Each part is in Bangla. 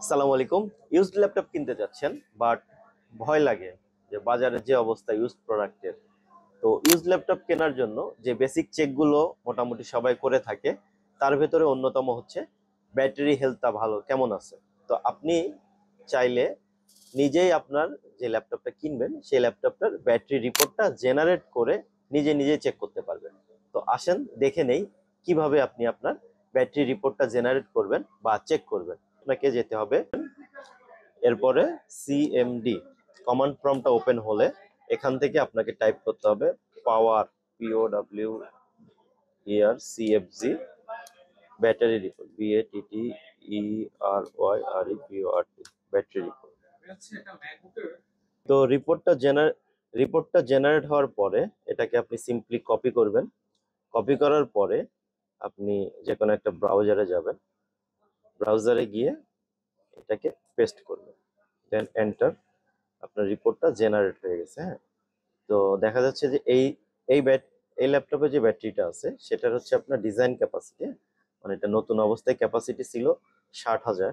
আসসালামু আলাইকুম। ইউজড ল্যাপটপ কিনতে যাচ্ছেন, বাট ভয় লাগে যে বাজারের যে অবস্থা ইউজড প্রোডাক্টের। তো ইউজড ল্যাপটপ কেনার জন্য যে বেসিক চেকগুলো মোটামুটি সবাই করে থাকে, তার ভেতরে অন্যতম হচ্ছে ব্যাটারি হেলথটা ভালো কেমন আছে। তো আপনি চাইলে নিজেই আপনার যে ল্যাপটপটা কিনবেন সেই ল্যাপটপটার ব্যাটারি রিপোর্টটা জেনারেট করে নিজে নিজে চেক করতে পারবেন। তো আসেন দেখে নেই কিভাবে আপনি আপনার ব্যাটারি রিপোর্টটা জেনারেট করবেন বা চেক করবেন। আপনাকে যেতে হবে, এরপরে সিএমডি কমান্ড প্রম্পটটা ওপেন হলে এখান থেকে আপনাকে টাইপ করতে হবে পাওয়ার, POW ইয়ার CFG battery report, BATTERYREPORT battery report. তো রিপোর্টটা জেনারেট হওয়ার পরে এটাকে আপনি সিম্পলি কপি করবেন। কপি করার পরে আপনি যে কোনো একটা ব্রাউজারে যাবেন, ব্রাউজারে গিয়ে এটাকে পেস্ট করবেন, দেন এন্টার। আপনার রিপোর্টটা জেনারেট হয়ে গেছে। হ্যাঁ, তো দেখা যাচ্ছে যে এই ব্যাট এই ল্যাপটপে যে ব্যাটারিটা আছে সেটার হচ্ছে আপনার ডিজাইন ক্যাপাসিটি, মানে এটা নতুন অবস্থায় ক্যাপাসিটি ছিল 60,000,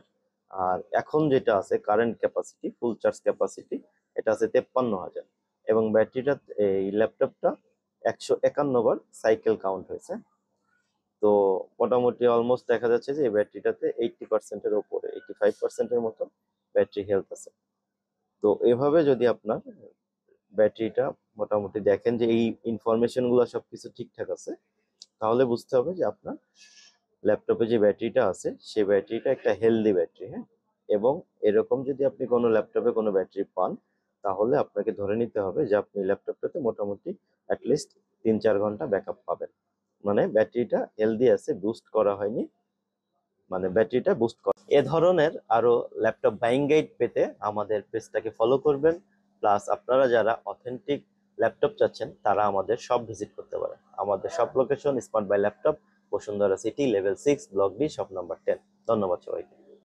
আর এখন যেটা আছে current capacity, full charge capacity, এটা আছে 53,000। এবং ব্যাটারিটা, এই ল্যাপটপটা 151 বার সাইকেল কাউন্ট হয়েছে। তো মোটামুটি অলমোস্ট দেখা যাচ্ছে যে এই ব্যাটারিটাতে 80%-এর উপরে, 85%-এর মতো ব্যাটারি হেলথ আছে। তো এভাবে যদি আপনার ব্যাটারিটা মোটামুটি দেখেন যে এই ইনফরমেশন গুলো সবকিছু ঠিকঠাক আছে, তাহলে বুঝতে হবে যে আপনার ল্যাপটপে যে ব্যাটারিটা আছে সেই ব্যাটারিটা একটা হেলদি ব্যাটারি। হ্যাঁ, এবং এরকম যদি আপনি কোনো ল্যাপটপে কোনো ব্যাটারি পান, তাহলে আপনাকে ধরে নিতে হবে যে আপনি ল্যাপটপটাতে মোটামুটি অ্যাটলিস্ট 3-4 ঘন্টা ব্যাকআপ পাবেন, মানে ব্যাটারিটা হেলদি আছে, বুস্ট করা হয়নি, মানে ব্যাটারিটা বুস্ট করা। এ ধরনের আরো ল্যাপটপ বাইং গাইড পেতে আমাদের পেজটাকে ফলো করবেন। প্লাস আপনারা যারা অথেন্টিক ল্যাপটপ চাচ্ছেন তারা আমাদের শপ ভিজিট করতে পারেন। আমাদের shop location smart buy laptop, Bashundhara city, level 6, block D, shop number 10। ধন্যবাদ সবাইকে।